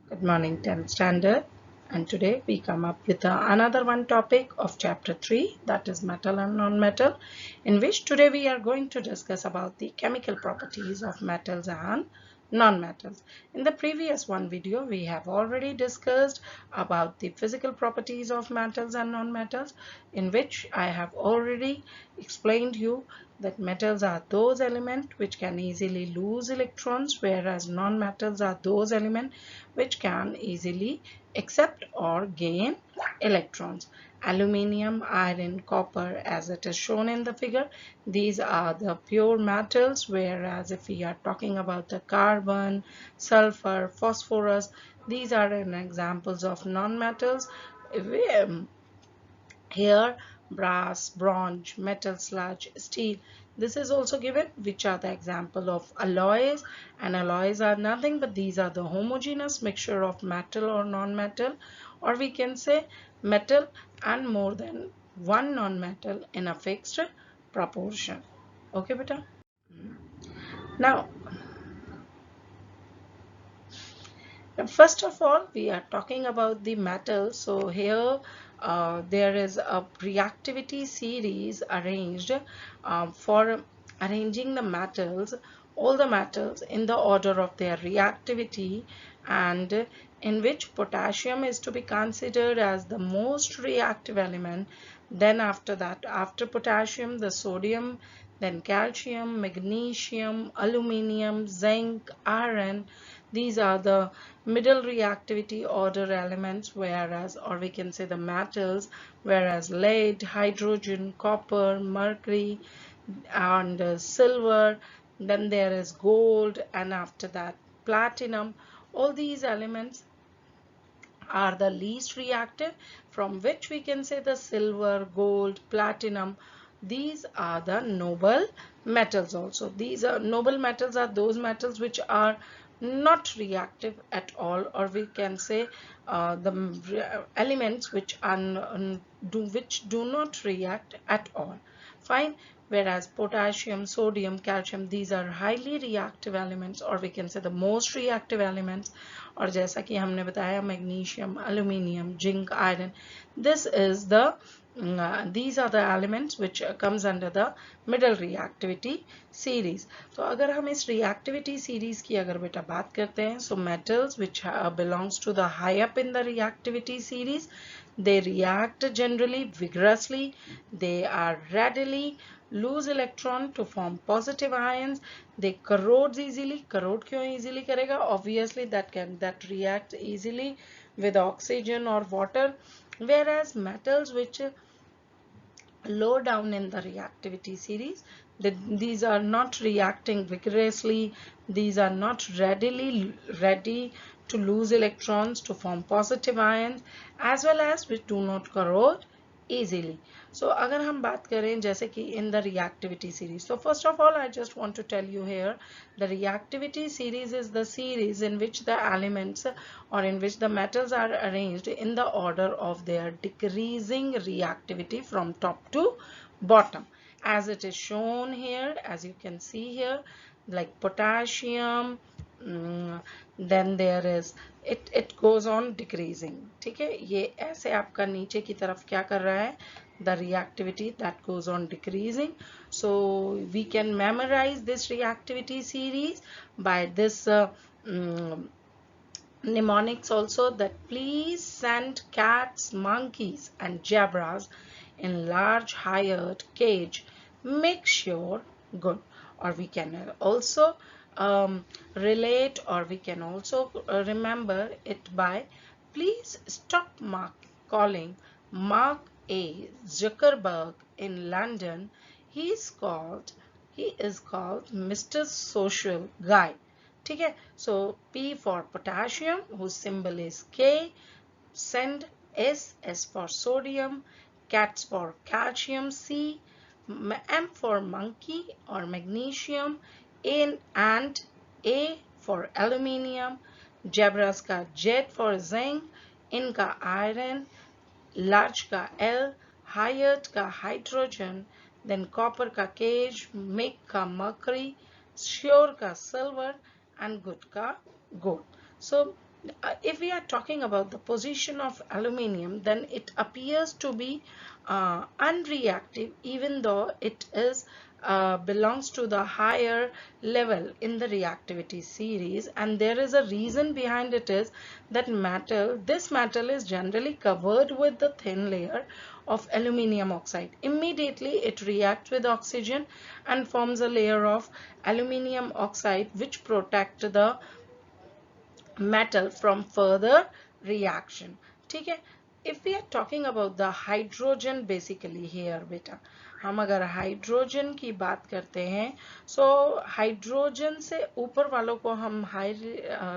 Good morning, 10th standard. And today we come up with another one topic of chapter 3, that is metal and non-metal, in which today we are going to discuss about the chemical properties of metals and non-metals. In the previous one video, we have already discussed about the physical properties of metals and non-metals, in which I have already explained you that metals are those elements which can easily lose electrons, whereas non-metals are those elements which can easily accept or gain electrons. Aluminium, iron, copper, as it is shown in the figure, these are the pure metals, whereas if we are talking about the carbon, sulfur, phosphorus, these are an examples of non-metals. Here, brass, bronze, metal sludge, steel. This is also given, which are the example of alloys, and alloys are nothing but these are the homogeneous mixture of metal or non-metal, or we can say metal and more than one non-metal in a fixed proportion. Okay, beta? Now, first of all, we are talking about the metals. So here there is a reactivity series arranged for arranging the metals, all the metals in the order of their reactivity, and in which potassium is to be considered as the most reactive element. Then after that, after potassium, the sodium, then calcium, magnesium, aluminium, zinc, iron. These are the middle reactivity order elements, whereas, or we can say the metals, whereas lead, hydrogen, copper, mercury, and silver. Then there is gold, and after that platinum. All these elements are the least reactive, from which we can say the silver, gold, platinum. These are the noble metals also. These are noble metals, are those metals which are not reactive at all, or we can say the elements which are which do not react at all. Fine. Whereas potassium, sodium, calcium, these are highly reactive elements, or we can say the most reactive elements. और जैसा कि हमने बताया magnesium, aluminium, zinc, iron, this is the these are the elements which comes under the middle reactivity series. तो अगर हम इस reactivity series की अगर बेटा बात करते हैं, so metals which belongs to the high up in the reactivity series, they react generally vigorously, they are readily lose electron to form positive ions, they corrode easily. Corrode क्यों easily करेगा? Obviously that reacts easily with oxygen or water, whereas metals which low down in the reactivity series, these are not reacting vigorously, these are not ready to lose electrons to form positive ions, as well as which do not corrode easily. So अगर हम बात करें जैसे कि in the reactivity series, so first of all I just want to tell you here, the reactivity series is the series in which the elements or in which the metals are arranged in the order of their decreasing reactivity from top to bottom, as it is shown here, as you can see here, like potassium, then there is it goes on decreasing. ठीक है, ये ऐसे आपका नीचे की तरफ क्या कर रहा है, the reactivity that goes on decreasing. So we can memorize this reactivity series by this mnemonics also, that please send cats, monkeys and zebras in large hired cage, make sure good. Or we can also relate, or we can also remember it by please stop calling Mark A. Zuckerberg in London. He is called Mr. Social Guy. ठीक है, so P for potassium, whose symbol is K, send S for sodium, cats for calcium, C, M for monkey or magnesium, and A for aluminium, zebras का Z for zinc, in का iron, large का L, hired का hydrogen, then copper का cage, make का mercury, sure का silver, and good ka gold. So If we are talking about the position of aluminium, then it appears to be unreactive, even though it is belongs to the higher level in the reactivity series. And there is a reason behind it, is that this metal is generally covered with the thin layer of aluminium oxide. Immediately it reacts with oxygen and forms a layer of aluminium oxide, which protect the metal from further reaction. ठीक है. If we are talking about the hydrogen, basically here बेटा, हम अगर hydrogen की बात करते हैं, so hydrogen से ऊपर वालों को हम हाई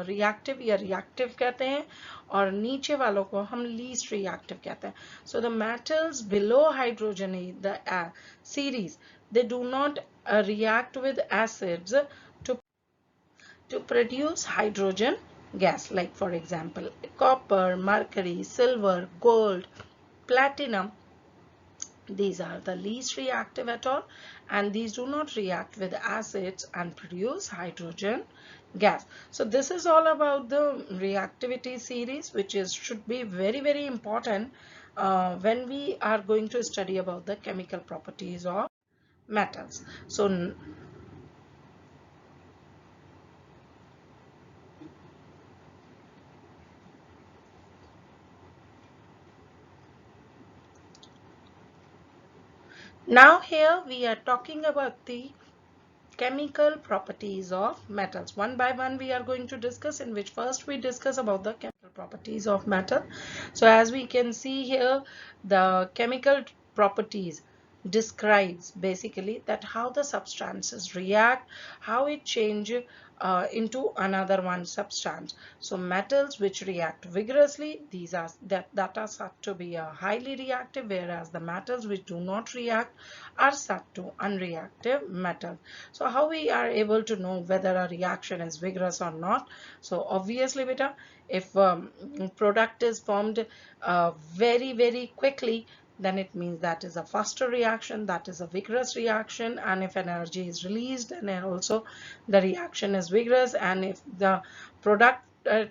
रिएक्टिव या रिएक्टिव कहते हैं, और नीचे वालों को हम लीस्ट रिएक्टिव कहते हैं. So the metals below hydrogen the series, they do not react with acids to produce hydrogen gas, like for example copper, mercury, silver, gold, platinum. These are the least reactive at all, and these do not react with acids and produce hydrogen gas. So this is all about the reactivity series, which is should be very important when we are going to study about the chemical properties of metals. So now here we are talking about the chemical properties of metals. One by one we are going to discuss, in which first we discuss about the chemical properties of metal. So as we can see here, the chemical properties describes basically that how the substances react, how it change into another one substance. So metals which react vigorously, these are that are said to be a highly reactive, whereas the metals which do not react are said to unreactive metal. So how we are able to know whether a reaction is vigorous or not? So obviously beta, if product is formed very quickly, then it means that is a faster reaction, that is a vigorous reaction. And if energy is released, then also the reaction is vigorous. And if the product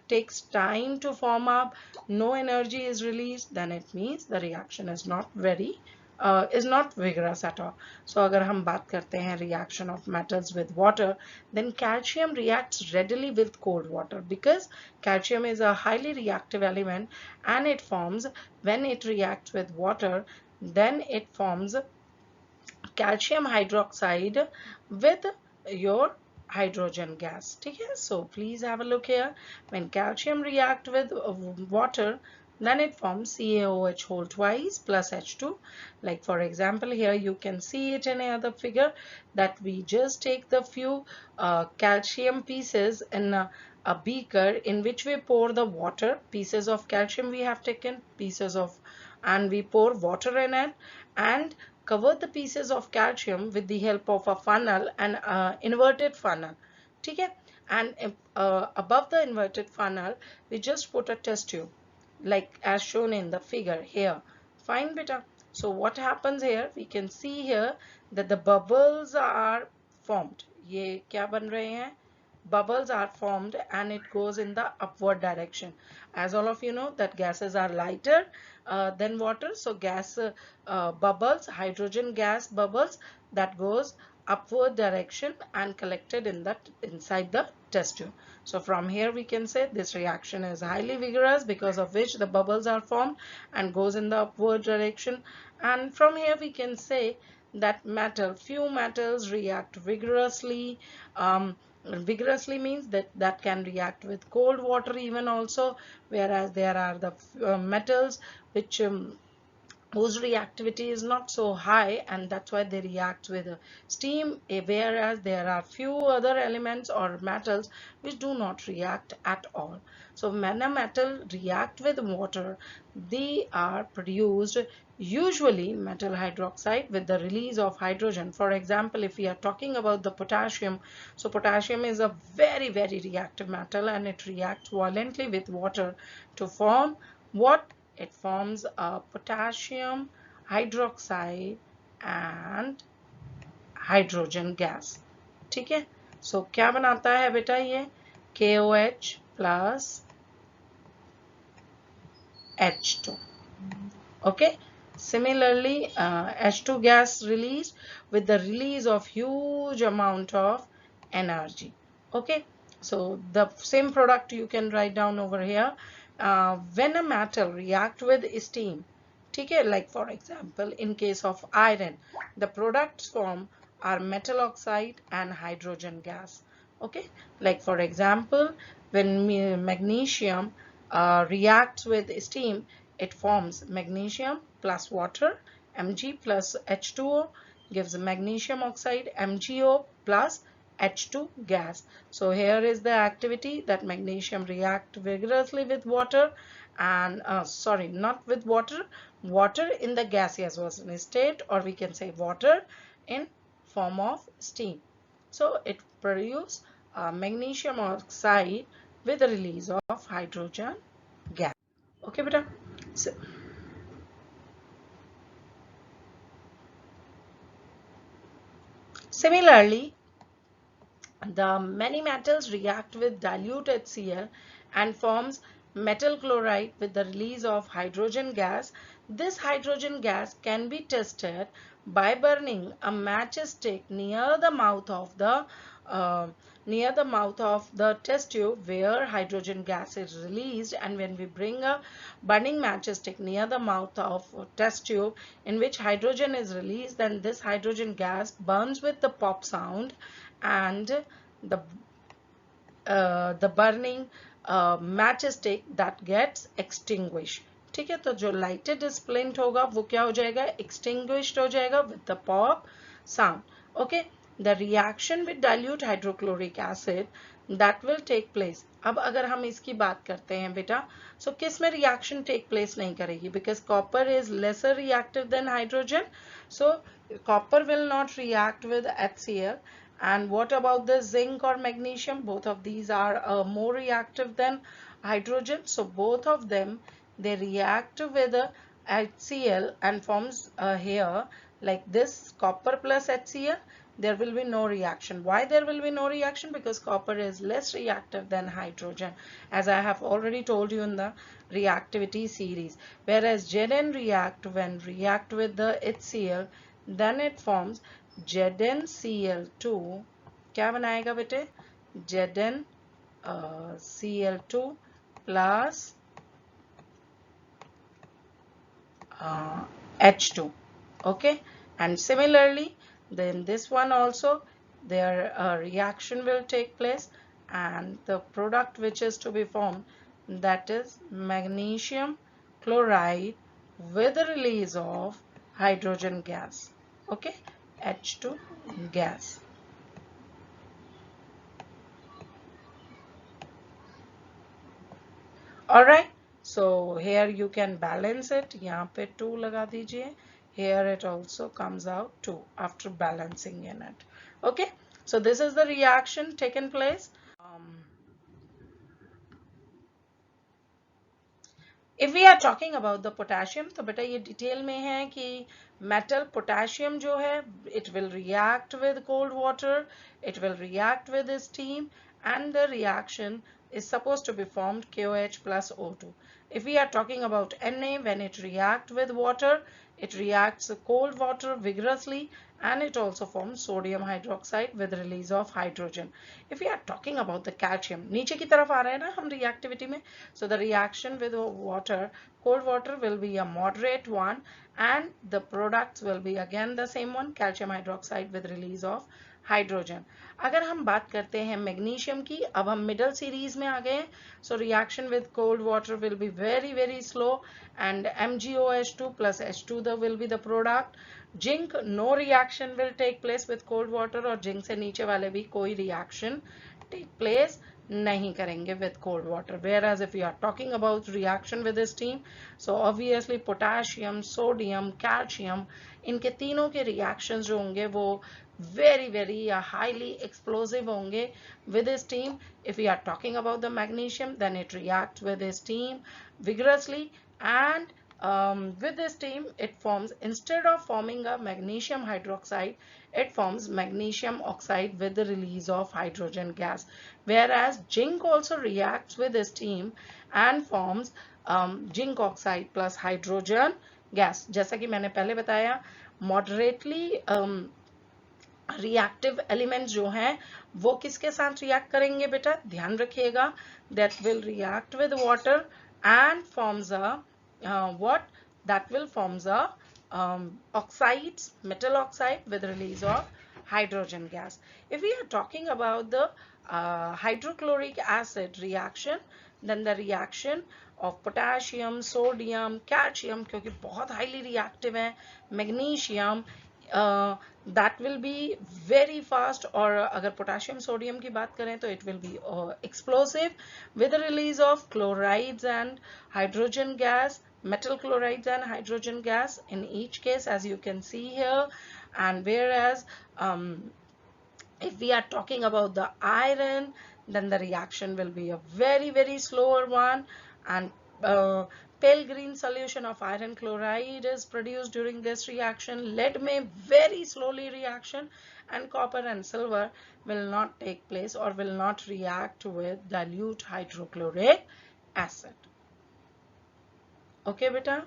takes time to form up, no energy is released, then it means the reaction is not vigorous at all. So अगर हम बात करते हैं reaction of metals with water, then calcium reacts readily with cold water, because calcium is a highly reactive element, and it forms, when it reacts with water, then it forms calcium hydroxide with your hydrogen gas. ठीक है? So please have a look here. When calcium react with water, then it forms CaOH whole twice plus H2. Like for example, here you can see it in another figure, that we just take the few calcium pieces in a beaker, in which we pour the water. Pieces of calcium we have taken, and we pour water in it, and cover the pieces of calcium with the help of a funnel, and inverted funnel. ठीक है? And above the inverted funnel, we just put a test tube, like as shown in the figure here. Fine beta. So what happens here? We can see here that the bubbles are formed. ये क्या बन रहे हैं? Bubbles are formed, and it goes in the upward direction. As all of you know that gases are lighter than water, so gas bubbles, hydrogen gas bubbles, that goes upward direction and collected in inside the test tube. So from here we can say this reaction is highly vigorous, because of which the bubbles are formed and goes in the upward direction. And from here we can say that few metals react vigorously. Vigorously means that can react with cold water even also, whereas there are the metals which whose reactivity is not so high, and that's why they react with steam, whereas there are few other elements or metals which do not react at all. So when a metal react with water, they are produced usually metal hydroxide with the release of hydrogen. For example, if we are talking about the potassium, so potassium is a very reactive metal, and it reacts violently with water to form what? It forms a potassium hydroxide and hydrogen gas. ठीक है? So क्या बनाता है बेटा ये? KOH plus H2. Okay, similarly H2 gas released with the release of huge amount of energy. Okay, so the same product you can write down over here. When a metal react with steam, okay, like for example in case of iron, the products form are metal oxide and hydrogen gas. Okay, like for example when magnesium reacts with steam, it forms magnesium plus water, Mg plus H2O gives magnesium oxide, MgO plus H2 gas. So here is the activity that magnesium react vigorously with water and sorry, not with water, water in the gaseous state, or we can say water in form of steam. So it produces magnesium oxide with the release of hydrogen gas. Okay, beta. So, similarly, the many metals react with dilute HCl and forms metal chloride with the release of hydrogen gas. This hydrogen gas can be tested by burning a matchstick uh, near the mouth of the test tube where hydrogen gas is released, and when we bring a burning matchstick near the mouth of test tube in which hydrogen is released, then this hydrogen gas burns with the pop sound and the the burning matchstick that gets extinguished. ठीक है, तो जो lighted splint होगा वो क्या हो जाएगा, extinguished हो जाएगा with the pop sound. Okay, the reaction with dilute hydrochloric acid that will take place. अब अगर हम इसकी बात करते हैं बेटा, so किस में reaction take place नहीं करेगी, because copper is lesser reactive than hydrogen, so copper will not react with HCl. And what about the zinc or magnesium? Both of these are more reactive than hydrogen. So both of them, they react with HCl and forms here like this copper plus HCl. There will be no reaction. Why there will be no reaction? Because copper is less reactive than hydrogen, as I have already told you in the reactivity series. Whereas Zn react when react with the HCl, then it forms ZnCl2. क्या बनाएगा बेटे, ZnCl2 plus H2. Okay, and similarly then this one also, their reaction will take place, and the product which is to be formed, that is magnesium chloride with the release of hydrogen gas. Okay, H2 gas. Alright, so here you can balance it. यहाँ पे 2 लगा दीजिए. Here it also comes out 2 after balancing in it. Okay, so this is the reaction taken place. If we are talking about the potassium, तो बेटा ये detail में है कि metal potassium जो है, it will react with cold water, it will react with steam, and the reaction is supposed to be formed KOH plus O2. If we are talking about Na, when it reacts with water, it reacts cold water vigorously, and it also forms sodium hydroxide with release of hydrogen. If we are talking about the calcium, नीचे की तरफ आ रहा है ना हम reactivity में, so the reaction with water, cold water, will be a moderate one, and the products will be again the same one, calcium hydroxide with release of hydrogen. अगर हम बात करते हैं मैग्नीशियम की, अब हम मिडल सीरीज में आ गए, so reaction with cold water will be very very slow, and MgOH2 plus H2 will be the product. Zinc, no reaction will take place with cold water, और जिंक से नीचे वाले भी कोई रिएक्शन टेक प्लेस नहीं करेंगे with cold water. Whereas if you are talking about reaction with steam, so obviously potassium, sodium, calcium, इनके तीनों के reactions जो होंगे वो very very highly explosive होंगे with steam. If we are talking about the magnesium, then it reacts with steam vigorously, and with this steam, it forms, instead of forming a magnesium hydroxide, it forms magnesium oxide with the release of hydrogen gas. Whereas zinc also reacts with the steam and forms zinc oxide plus hydrogen gas. जैसा कि मैंने पहले बताया, moderately reactive elements जो हैं वो किसके साथ रिएक्ट करेंगे बेटा, ध्यान रखिएगा, that will react with water and forms a what that will forms a oxides, metal oxide with release of hydrogen gas. If we are talking about the hydrochloric acid reaction, then the reaction of potassium, sodium, calcium, क्योंकि बहुत highly reactive है, magnesium, that will be very fast, और अगर potassium sodium की बात करें तो it will be explosive with the release of chlorides and hydrogen gas, metal chlorides and hydrogen gas in each case, as you can see here. And whereas if we are talking about the iron, then the reaction will be a very slower one, and pale green solution of iron chloride is produced during this reaction. Lead may very slowly reaction, and copper and silver will not take place or will not react with dilute hydrochloric acid. Okay beta.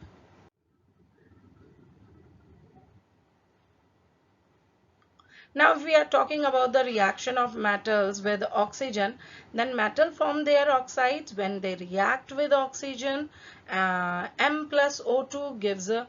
Now, if we are talking about the reaction of metals with oxygen, then metal form their oxides when they react with oxygen. M plus O2 gives a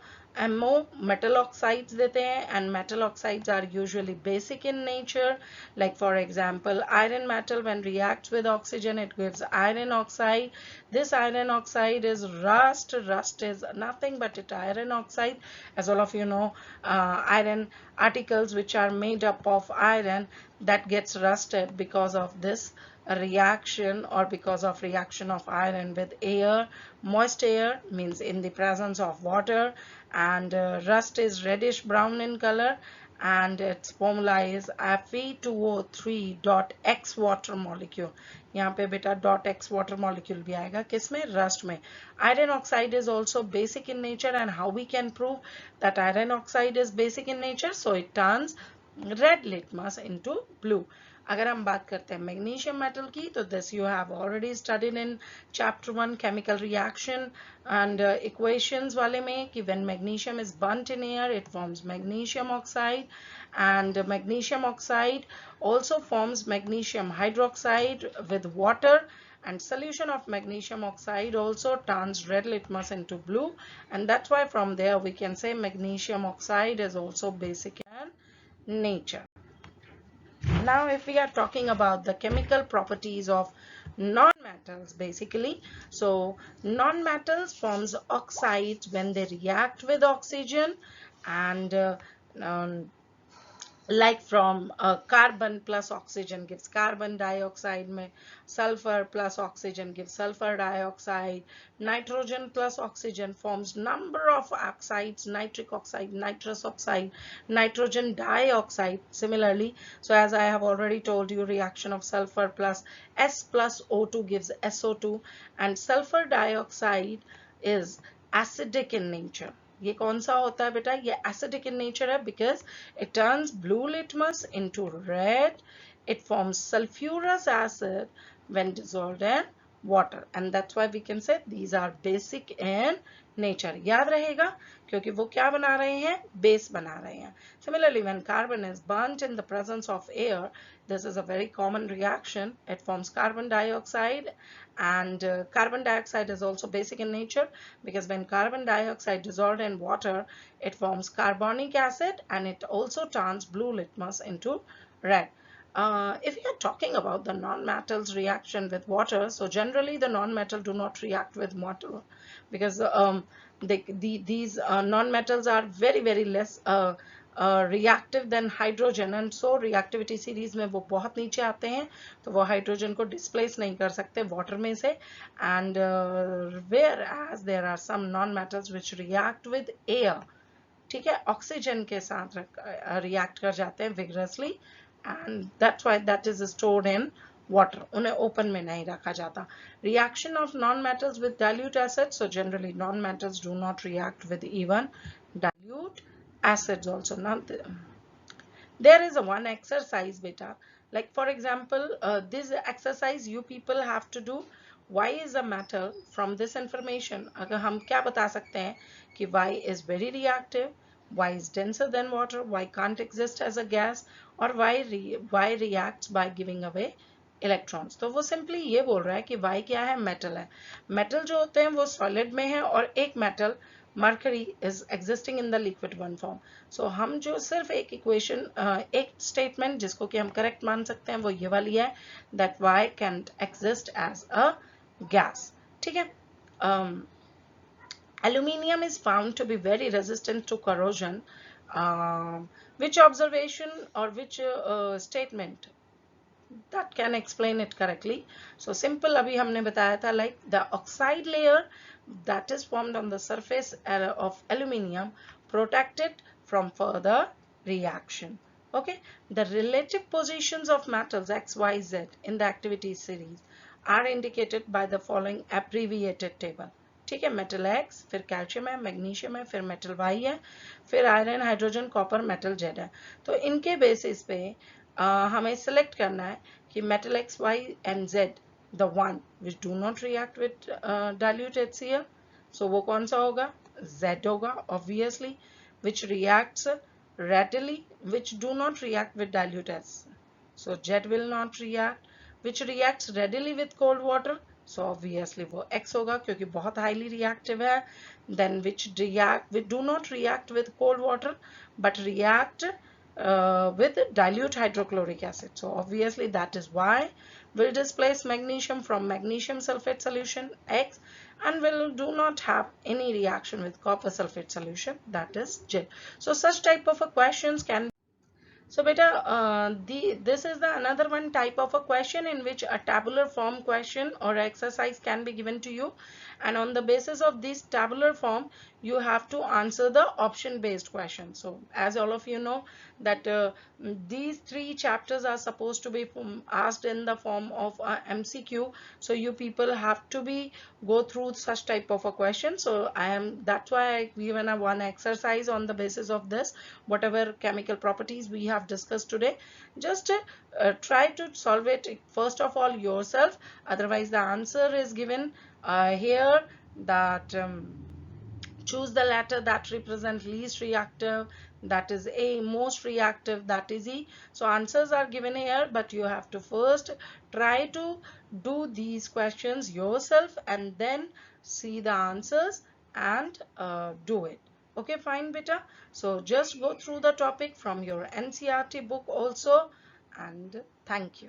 MO, metal oxides देते हैं, and metal oxides are usually basic in nature. Like for example, iron metal when reacts with oxygen, it gives iron oxide. This iron oxide is rust. Rust is nothing but it iron oxide. As all of you know, iron articles which are made up of iron, that gets rusted because of this reaction, or because of reaction of iron with air. Moist air means in the presence of water, and rust is reddish brown in color, and its formula is Fe2O3.X water molecule. यहाँ पे बेटा .X water molecule भी आएगा, किसमें, rust में. Iron oxide is also basic in nature, and how we can prove that iron oxide is basic in nature? So it turns red litmus into blue. अगर हम बात करते हैं मैग्नीशियम मेटल की, तो this you have already studied in chapter 1 chemical reaction and equations वाले में, कि when magnesium is बर्nt in air, it forms magnesium oxide, and magnesium oxide also forms magnesium hydroxide with water, and solution of magnesium oxide also turns red litmus into blue, and that's why from there we can say magnesium oxide is also basic in nature. Now, if we are talking about the chemical properties of non-metals, basically, so non-metals forms oxides when they react with oxygen, and um, like from carbon plus oxygen gives carbon dioxide, में sulfur plus oxygen gives sulfur dioxide, nitrogen plus oxygen forms number of oxides, nitric oxide, nitrous oxide, nitrogen dioxide similarly. So as I have already told you, reaction of sulfur plus S plus O2 gives SO2, and sulfur dioxide is acidic in nature. ये कौन सा होता है बेटा, ये acidic in nature है, because it turns blue litmus into red. It forms sulfurous acid when dissolved in water, and that's why we can say these are basic in nature. याद रहेगा, क्योंकि वो क्या बना रहे हैं, base बना रहे हैं. Similarly, when carbon is burnt in the presence of air, this is a very common reaction. It forms carbon dioxide, and carbon dioxide is also basic in nature, because when carbon dioxide dissolved in water, it forms carbonic acid, and it also turns blue litmus into red. If we are talking about the non-metals reaction with water, so generally the non-metal do not react with water, because these non-metals are very less reactive than hydrogen, and so reactivity series में वो बहुत नीचे आते हैं, तो वो hydrogen को displace नहीं कर सकते water में से, and whereas there are some non-metals which react with air, ठीक है, ऑक्सीजन के साथ react कर जाते हैं vigorously, and that's why that is stored in water, उन्हें open में नहीं रखा जाता. Reaction of non-metals with dilute acids, so generally non-metals do not react with even dilute acids also. Now there is a one exercise beta, like for example this exercise you people have to do. Y is a metal. From this information अगर हम क्या बता सकते हैं कि Y is very reactive, Y is denser than water, Y can't exist as a gas, और Y reacts by giving away electrons. तो वो सिंपली ये बोल रहा है कि Y क्या है, मेटल है. मेटल जो होते हैं वो सॉलिड में है, और एक metal mercury is existing in the liquid one form. So हम जो सिर्फ एक इक्वेशन, एक स्टेटमेंट जिसको कि हम करेक्ट मान सकते हैं वो ये वाली है, that Y can exist as a gas. ठीक है. Aluminium is found to be very resistant to corrosion. Which observation or which statement that can explain it correctly? So simple, abhi humne bataya tha, like the oxide layer that is formed on the surface of aluminium protected from further reaction. Okay, the relative positions of metals X, Y, Z in the activity series are indicated by the following abbreviated table. ठीक है, metal X, फिर calcium है, magnesium है, फिर metal Y है, फिर iron, hydrogen, copper, metal Z है. तो इनके बेसिस पे हमें सिलेक्ट करना है कि metal X, Y and Z, the one which do not react with dilute HCl, so वो कौन सा होगा, Z होगा obviously. Which reacts readily, which do not react with dilute HCl, so Z will not react. Which reacts readily with cold water, so obviously वो X होगा क्योंकि बहुत highly reactive है. Then which do not react with cold water but react with dilute hydrochloric acid, so obviously that is Y. Will displace magnesium from magnesium sulfate solution, X, and will do not have any reaction with copper sulfate solution, that is J. So such type of a questions can. So beta, this is the another one type of a question in which a tabular form question or exercise can be given to you, and on the basis of this tabular form you have to answer the option based question. So as all of you know that these three chapters are supposed to be asked in the form of MCQ, so you people have to be go through such type of a question. So that's why I given a one exercise on the basis of this, whatever chemical properties we have discussed today. Just try to solve it first of all yourself, otherwise the answer is given here, that choose the letter that represent least reactive, that is A. Most reactive, that is E. So answers are given here, but you have to first try to do these questions yourself and then see the answers and do it. Okay, fine beta. So just go through the topic from your NCERT book also, and thank you.